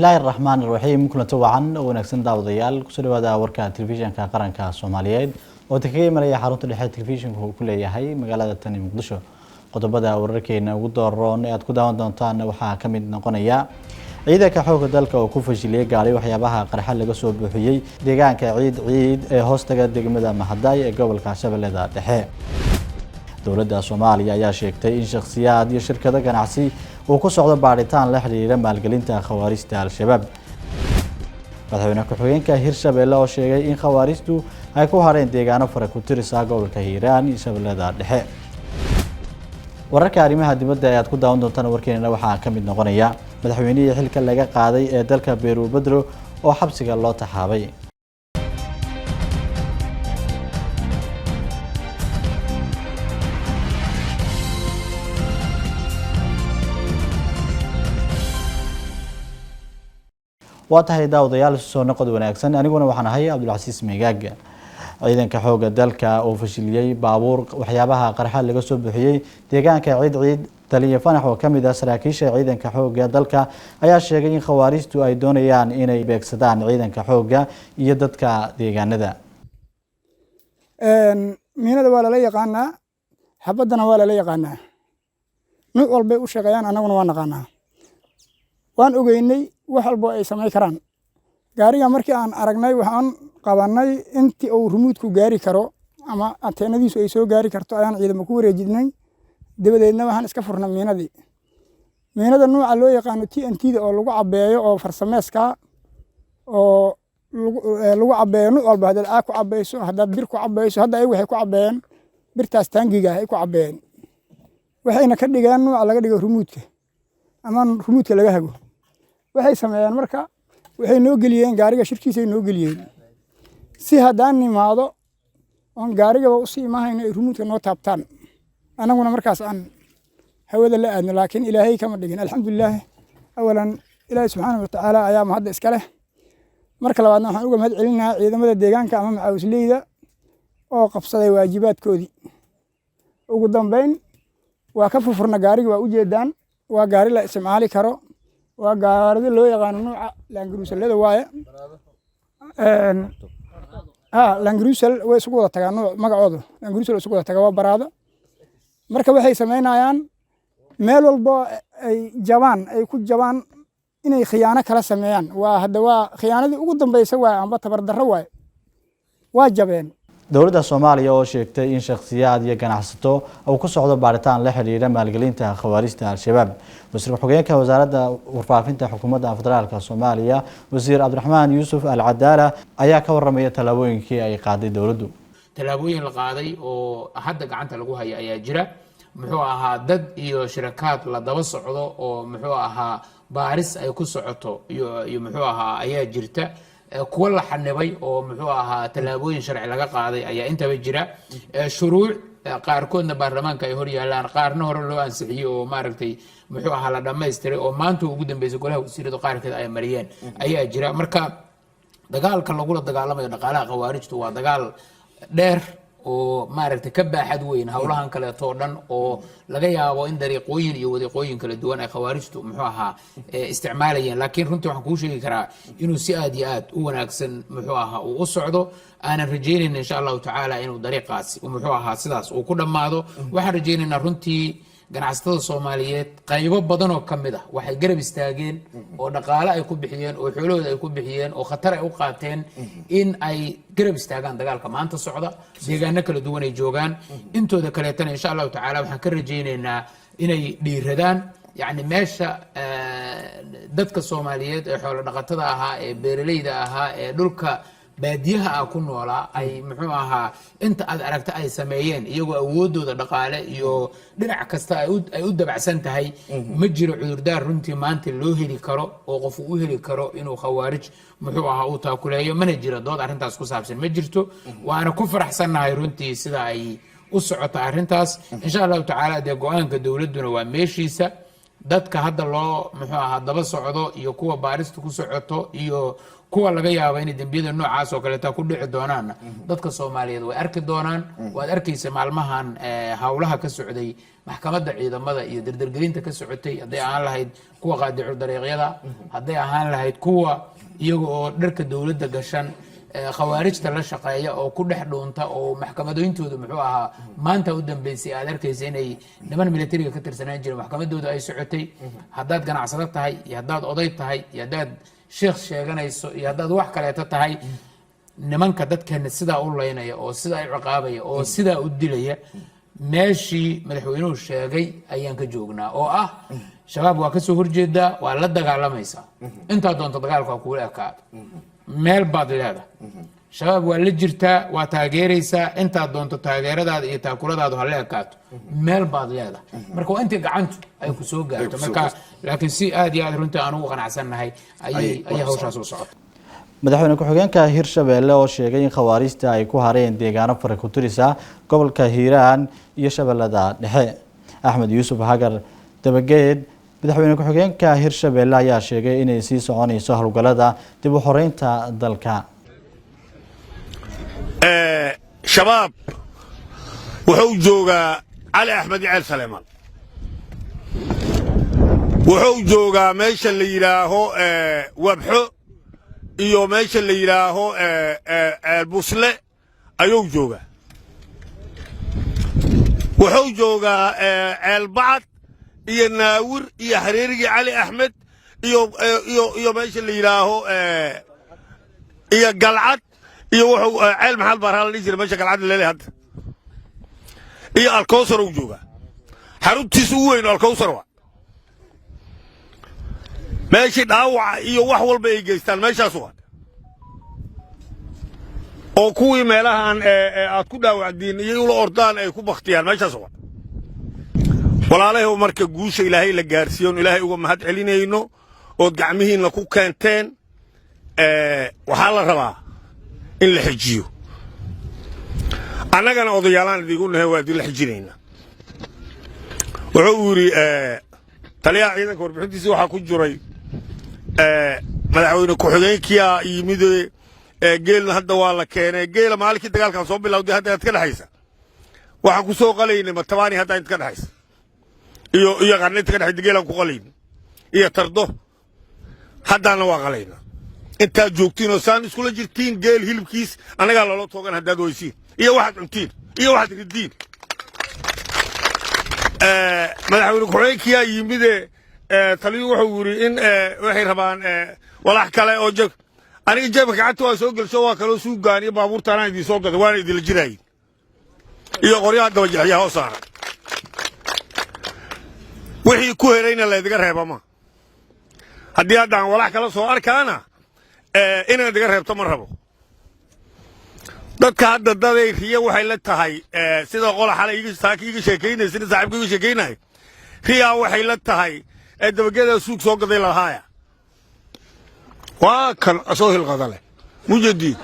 الله الرحمن الرحيم كنا توعن ونكسن داود ديال كسر هذا وركا تلفزيون كقرن كصوماليين وتكيي مريا حارون تلحي تلفزيون هو كل يهاي مقالة تاني مقدشة قطبة وركينا ودورون أد كداون دونتان وحا كمد نقنيا عيدا كحوك دالك وكوفش اللي قالي وحيابها قرحة اللي قصوا بحيي ديجان كعيد هوستجا ديجمدا محداي قبل كعشب اللي ذا دحي دولة الصومالية يا شيكتي إن شخصيات شركة ganacsi oo ku socda baaritaan la xiriira maalgelinta khawaarijta al-shabaab madaxweynaha ku-xigeenka Hirshabelle oo sheegay in khawaarijtu ay ku hareen deegaano fara ku tirisa gobolka Hiiraan iyo Shabeellada Dhexe wararka arrimaha dibadda ee aad ku daawan doontaan warkeena waxaa ka mid noqonaya madaxweynihii xilka laga qaaday ee dalka Peru Pedro oo xabsiga loo taxaabay واتهي داود ديال سو نقد wanaagsan aniguna waxaan ahay Abdulcasiis Meegaag ciidanka xooga dalka oo fashiliyay baabuur waxyaabaha qarxa laga soo bixiyay deegaanka ciid taliye fanax oo kamid ah saraakiisha ciidanka xooga dalka ayaa sheegay in khawaarijtu ay doonayaan inay beegsadaan ciidanka xooga iyo dadka deegaanada miinada waa la yaqaanaa xabadana waa la yaqaanaa mid walba u shaqeeyaan anaguna waa naqaanaa waan ogeynay wax walba ay samay karaan gaariga markii aan aragnay waxaan qabanay intii uu remote-ku gaari karo ama anteenadiisu ay soo gaari karto ayaan ciidamo ku wareejinay dabadeedna waxaan iska furnay miinada nooca loo yaqaan TNT-da oo lagu cabeeyo oo farsameeska oo lagu cabeeyo nooc walba hadda aad ku cabeeyso hadda bir ku cabeeyso hadda ay waxay ku cabeeyeen birtaas taangiga ay ku cabeeyeen waxayna ka dhigaan nooc laga dhigo remote-ka ama remote-ka laga hago waxay sameeyaan marka waxay noo geliyeen gaariga shirkiisa noo geliyeen si hadaan nimaado on gaariga u sii maahayna remote-ka noo taabtaan anaguna markaas aan hawada la aadno laakiin ilaahay kama dhigin alxamdulillah awalan ilaahay subhanahu wa ta'ala ayaa mahad iska leh marka labaadna waxaan uga mahad celinayaa ciidamada deegaanka ama macaawisleyda oo qabsaday waajibaadkoodii ugu dambeyn waa ka furfurna gaariga waa u jeedaan waa gaari la isticmaali karo waa gaarida loo yaqaan nooca Langrusel waaye Langrusel way isugu wada tagaan magacoodu Langrusel isugu wada tagaa waa baraado marka waxay sameynayaan meel walba ay ku jabaan inay khiyaano kala sameeyaan waa hadda waa khiyaanadii ugu dambeysay waa amba tabar darro waa jabeen dowladda Soomaaliya oo sheegtay in shakhsiyaad iyo ganacsato oo ku socdo baaritaan la xiriira maalgelinta khawaarijta al-shabaab wasiir ku-xigeenka wasaaradda warfaafinta xukuumadda federaalka Soomaaliya wasiir Cabdiraxmaan Yuusuf Al-Cadaala ayaa ka warramay talaabooyinkii ay qaaday dowladdu talaabooyin la qaaday oo hadda gacanta lagu hayo ayaa jira muxuu ahaa dad iyo shirkad la daba socdo oo muxuu ahaa baaris ay ku socoto iyo muxuu ahaa ayaa jirta kuwa la xanibay oo muxuu ahaa talaabooyin sharci laga qaaday ayaa intaba jira shuruuc qaarkoodna baarlamaanka ay hor yaalaan qaarna hore loo ansixiyay oo maaragtay muxuu ahaa la dhammaystiray oo maanta ugu dambeysay golaha wasiirada qaarkeed ay mariyeen ayaa jira marka dagaalka lagula dagaalamayo dhaqaalaha khawaarijtu waa dagaal dheer oo maaragtay ka baaxad weyn hawlahan kale oo dhan oo laga yaabo in dariiqooyin iyo wadiiqooyin kala duwan ay khawaarijtu muxuu ahaa isticmaalayeen laakiin runtii waxaan kuu sheegi karaa inuu si aad iyo aad u wanaagsan muxuu ahaa uu u socdo aanan rajaynayna insha allahu tacaala inuu dariiqaasi muxuu ahaa sidaas uu ku dhammaado waxaan rajaynaynaa runtii ganacsatada Soomaaliyeed qaybo badan oo kamid ah waxay garab istaageen oo dhaqaale ay ku bixiyeen oo xoolahooda ay ku bixiyeen oo khatar ay u qaateen in ay garab istaagaan dagaalka maanta socda deegaano kala duwan ay joogaan intooda kaleetana insha allahu tacaala waxaan ka rajaynaynaa inay dhiiradaan يعني meesha dadka Soomaaliyeed ee xoolo dhaqatada ahaa ee beeraleyda ahaa ee dhulka baadiyaha ah ku noolaa ay muxuu ahaa inta aad aragta ay sameeyeen iyagoo awoodooda dhaqaale iyo dhinac kasta ay u dabacsan tahay ma jiro cudurdaar runtii maanta loo heli karo oo qof uu heli karo inuu khawaarij muxuu ahaa uu taakuleeyo mana jiro dood arrintaas ku saabsan ma jirto waana ku faraxsanahay runtii sida ay u socota arrintaas insha Allah taala de go'aanka dawladuna waa meeshiisa dadka hadda loo muxuu ahaa daba socdo iyo kuwa baarista ku socoto iyo kuwa laga yaabo inay dembiyada noocaas oo kaleeta ku dhici doonaan dadka Soomaaliyeed way arki doonaan waad arkaysa maalmahan hawlaha ka socday maxkamadda ciidamada iyo dardargelinta ka socotay haday aan lahayd kuwa qaadicu dariiqyada haday aan lahayd kuwa iyaga oo dharka dawladda gashan khawaarijta la shaqeeya oo ku dhex dhuunta oo maxkamadooyintooda muxuu ahaa maanta u dambeysay aad arkaysa inay niman militariga ka tirsanaan jireen maxkamadooda ay socotay haddaad ganacsado tahay iyo haddaad oday tahay iyo haddaad sheekh sheeganayso iyo haddaad wax kaleeto tahay nimanka dadkeena sidaa u leynaya oo sidaa u ciqaabaya oo sidaa u dilaya meeshii madaxweynuhu sheegay ayaan ka joognaa oo ah shabaab waa kasoo horjeedaa waa la dagaalamaysaa intaa doonta dagaalka kuula ekaado meel baad leedahay shabaab waa la jirtaa waa taageeraysaa intaa doonto taageeradaada iyo taakuladaadu ha la ekaato meel baad leedahay marka waa intii gacantu ay ku soo gaarto marka laakiin si aad iyo aad runtii aan ugu qanacsannahay ayay hawshaas u socota madaxweyne ku-xigeenka Hirshabelle oo sheegay in khawaarijta ay ku hareen deegaano fara ku tirisa gobolka Hiiraan iyo Shabeellada Dhexe Axmed Yuusuf Hagar Dabageed madaxweyne ku-xigeenka Hirshabelle ayaa sheegay inay sii soconayso hawlgallada dib u xoreynta dalka shabaab wuxuu joogaa Cali Axmed Ceel Saleeman wuxuu joogaa meesha la yiraaho wabxo iyo meesha la yiraaho Busle ayuu joogaa wuxuu joogaa Albacad iyo Naawir iyo Hareerigi Cali Axmed iyo meesha la yiraaho iyo Galcad iyo wuxuu ceel maxal baaraal dhijir meesha Galcad leeyahay hadda iyo Alkowsar uu joogaa xaruntiisu u weyn Alkowsar waa meeshii dhaawac iyo wax walba ay geystaan meeshaas waa oo kuwii meelahan aad ku dhaawacdiin iyo ula ordaan ay ku baktiyaan meeshaas waa walaalahay marka guusha Ilaahay la gaarsiiyo Ilaahay uga mahad celinayno oo gacmihiina ku keenteen waxa la rabaa in la xijiyo annagana odayaalaan idigu nahay waa idin la xijinayna wuxuu yiri taliyaha ciidanka warbixintiisa waxa ku jiray madaxweyne ku-xigeenkiya yimid geelna hadda waa la keenay geela maalintii dagaalkan soo bilowday hadda aad ka dhaxaysa waxaan ku soo qalaynay matabaani hadda inta ka dhaxaysa iyo qarnita ka dhaxay geelan ku qalaynay iyo tardo haddana waa qalayna inta joogtiin oo saan iskula jirtiin geel hilibkiis anaga loo toogan haddaad weysiin iyo waxaad cuntiin iyo waxaad ridiin madaxweyne ku-xigeenkiya yimid taliyu wuxuu yiri in waxay rabaan walax kale oo jab aniga jabka gacanta waa soo galsho waa kala suugaan iyo baabuurtaana idin soo gaday waana idin la jiray iyo qoryaha daba jixya hoos saara wixii ku heerayna la idiga reebama haddii haddaan walax kala soo arkaana inaan idiga reebto ma rabo dadka hadda daday riya waxay la tahay sida qola xalay iga sheekaynay sida saaxiibka iga sheekaynay riya waxay la tahay dabageeda suuq soo gaday lahaaya waa kan soo hilqadale mujadid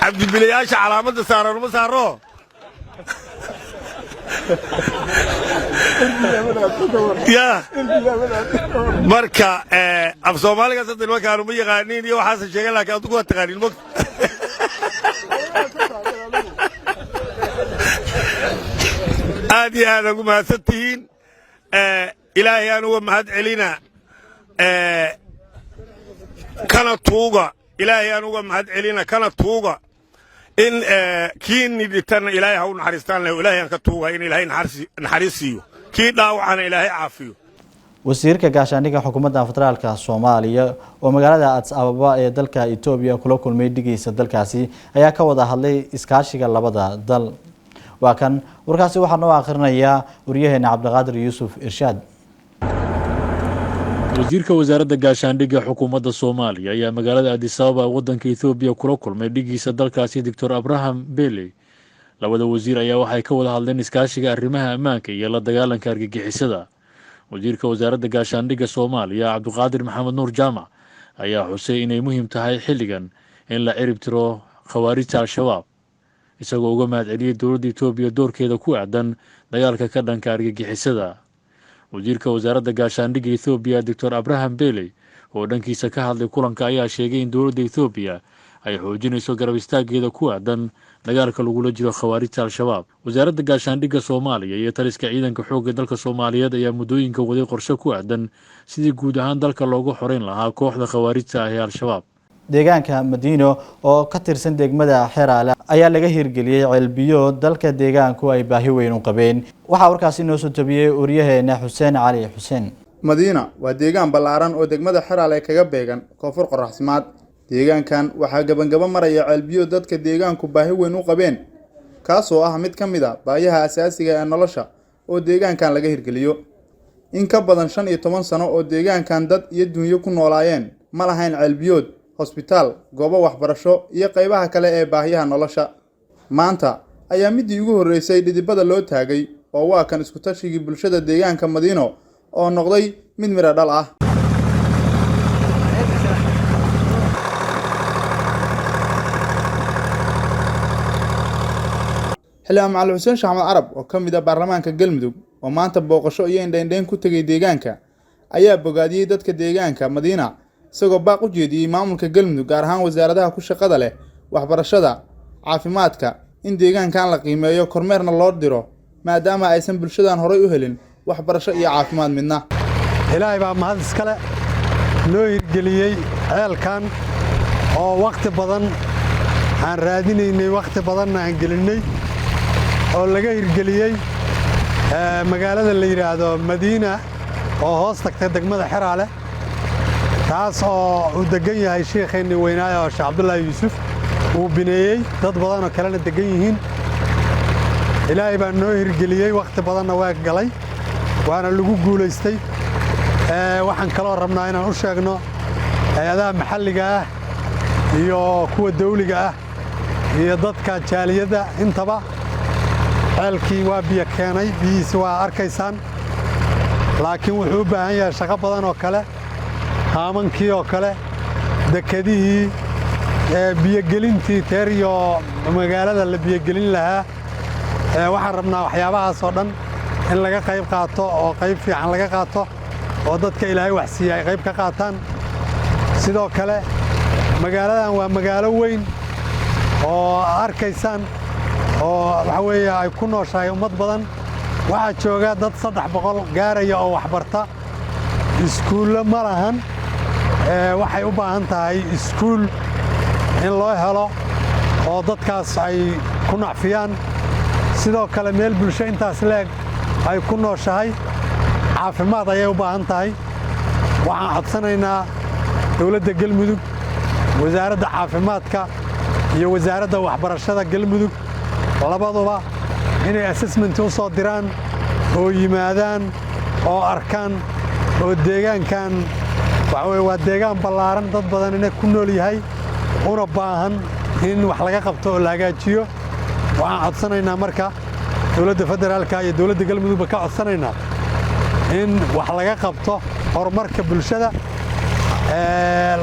abdi bilayaasha calaamada saaran ma saaro ya marka af Soomaaliga saddex ma kaanu ma yaqaanin iyo waxa sheegay laakiin aad ku taqaanin ma aadi aad ugu mahadsantihiin ilaahay aan uga mahad celina kana tuuga ilaahay aan uga mahad celina kana tuuga in kiini dhitana ilaahay ha u naxariistaan leh ilaahay aan ka tuuga in ilaahay naxariisiyo kii dhaawacana ilaahay caafiyo wasiirka gaashaandhigga xukuumadda federaalka Soomaaliya oo magaalada Addis Ababa ee dalka Itoobiya kula kulmay dhigiisa dalkaasi ayaa ka wada hadlay iskaashiga labada dal waa kan warkaasi waxaan noo akhrinaya wariyaheena Cabdiqaadir Yuusuf Irshaad wasiirka wasaaradda gaashaandhigga xukuumadda Soomaaliya ayaa magaalada Addis Ababa waddanka Itoobiya kula kulmay dhigiisa dalkaasi Dr. Abraham Bele labada wasiir ayaa waxay ka wada hadleen iskaashiga arrimaha ammaanka iyo la dagaalanka argagixisada wasiirka wasaaradda gaashaandhigga Soomaaliya Cabdiqaadir Maxamed Nuur Jaamac ayaa xusay inay muhiim tahay xilligan in la cirib tiro khawaarijta al-shabaab isagoo uga mahad celiyay dowladda Itoobiya doorkeeda ku aadan dagaalka ka dhanka argagixisada wasiirka wasaaradda gaashaandhigga Ethiopia Dr. Abraham Beley oo dhankiisa ka hadlay kulanka ayaa sheegay in dowladda Ethiopia ay xoojinayso garab istaageeda ku aadan dagaalka lagula jiro khawaarijta al-shabaab. wasaaradda gaashaandhigga Soomaaliya iyo taliska ciidanka xoogga dalka Soomaaliyeed ayaa muddooyinka waday qorshe ku aadan sidii guud ahaan dalka loogu xoreyn lahaa kooxda khawaarijta ah ee al-shabaab. deegaanka Madiino oo ka tirsan degmada Xeraale ayaa laga hirgeliyay ceelbiyo dalka deegaanku ay baahi weyn u qabeen. waxa warkaasi noo soo tabiyay Uriyaheena Xuseen Cali Xuseen. Madiina waa deegaan ballaaran oo degmada Xeraale kaga beegan koonfur qoraxsimaad. deegaankan waxaa gabagaba maraya ceelbiyo dadka deegaanku baahi weyn u qabeen, kaasoo ah mid ka mid ah baahiyaha asaasiga ee nolosha oo deegaankan laga hirgeliyo. in ka badan 15 sano oo deegaankan dad iyo dunyo ku noolaayeen ma lahayn ceelbiyood, hospitaal, goobo waxbarasho iyo qaybaha kale ee baahiyaha nolosha. maanta ayaa midii ugu horeysay dhidibada loo taagay oo waa kan isku tashigii bulshada deegaanka Madiino oo noqday mid mira dhal ah. xildhibaan Macalin Xuseen Shaxmed Carab oo ka mid ah baarlamaanka Galmudug oo maanta booqasho iyo indhayn ku tagay deegaanka ayaa bogaadiyay dadka deegaanka Madiina isagoo baaq u jeediyay maamulka Galmudug gaar ahaan wasaaradaha ku shaqada leh waxbarashada, caafimaadka in deegaankan la qiimeeyo kormeerna loo diro maadaama aysan bulshadan horay u helin waxbarasho iyo caafimaad midna. ilaahay baa mahad iskale noo hirgeliyay ceelkan oo waqti badan aan raadinaynay, waqti badanna aan gelinay oo laga hirgeliyay magaalada la yiraahdo Madiina oo hoos tagtay degmada Xeraale, taas oo uu degan yahay sheekheeni weynaayo oo Sheekh Cabdullaahi Yuusuf uu bineeyay, dad badan oo kalena degan yihiin. ilaahay baa noo hirgeliyay, waqti badanna waa galay waana lagu guuleystay. waxaan kaloo rabnaa inaan u sheegno hay'adaha maxalliga ah iyo kuwa dawliga ah iyo dadka jaaliyada intaba ceelkii waa biyo keenay, biyihiisa waa arkaysaan, laakiin wuxuu u baahan yahay shaqo badan oo kale, haamankii oo kale, dekedihii, biyogelintii teer iyo magaalada la biyogelin lahaa. waxaan rabnaa waxyaabahaas oo dhan in laga qayb qaato oo qayb fiican laga qaato oo dadka ilaahay wax siiya ay qayb ka qaataan. sidoo kale magaaladan waa magaalo weyn oo arkaysaan oo waxa weeye ay ku nooshahay ummad badan. waxaa jooga dad 300 gaaraya oo waxbarta. iskuulo ma lahan, waxay u baahan tahay iskuul in loo helo oo dadkaas ay ku nacfiyaan. sidoo kale meel bulsho intaas leeg ay ku nooshahay, caafimaad ayay u baahan tahay. waxaan codsanaynaa dowladda Galmudug, wasaaradda caafimaadka iyo wasaaradda waxbarashada Galmudug labaduba inay assessment u soo diraan oo yimaadaan oo arkaan oo deegaankan waa deegaan ballaaran, dad badan inay ku nool yahay, una baahan in wax laga qabto oo la hagaajiyo. waxaan codsanaynaa marka dowladda federaalka iyo dowladda Galmudugba ka codsanaynaa in wax laga qabto horumarka bulshada,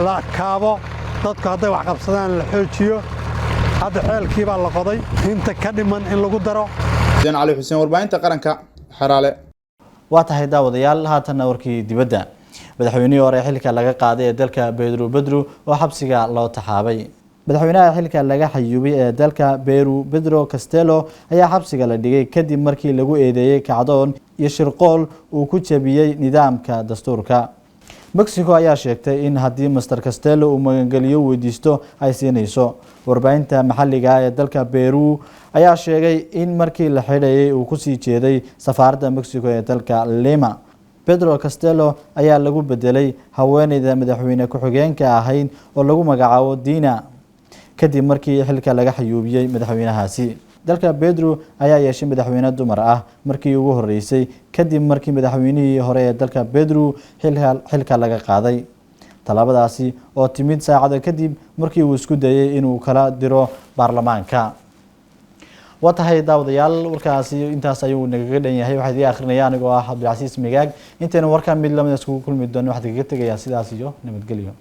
la kaabo dadku hadday wax qabsadaan la xoojiyo. hadda ceelkii baa la qoday, inta ka dhiman in lagu daro. Xuseen Cali Xuseen, warbaahinta qaranka, Xeraale. waa tahay daawadayaal, haatan warkii dibadda. madaxweynihii hore xilka laga qaaday ee dalka Pedro Pedro oo xabsiga loo taxaabay. madaxweynaha xilka laga xayuubay ee dalka Peru Pedro Castillo ayaa xabsiga la dhigay kadib markii lagu eedeeyay kacdoon iyo shirqool uu ku jabiyay nidaamka dastuurka. Mexico ayaa sheegtay in haddii Mr Castillo uu magangeliyo weydiisto ay siinayso. warbaahinta maxalliga ee dalka Peru ayaa sheegay in markii la xidhayay uu ku sii jeeday safaaradda Mexico ee dalka Lima. Pedro Castillo ayaa lagu bedelay haweeneyda madaxweyne ku-xigeenka ahayd oo lagu magacaabo Dina kadib markii xilka laga xayuubiyay madaxweynahaasi. dalka Pedro ayaa yeeshay madaxweyne dumar ah markii ugu horeysay kadib markii madaxweynihii hore ee dalka Pedro xilka laga qaaday. talaabadaasi oo timid saacado kadib markii uu isku dayay inuu kala diro baarlamaanka. waa tahay daawadayaal, warkaasi intaas ayuu naga dhan yahay. waxaan idin akhrinaya anigoo ah Cabdilcasiis Migaag. intaynu warkaan mid lamid iskugu kulmi doono waxaan kaga tegayaa sidaas iyo nabadgelyo.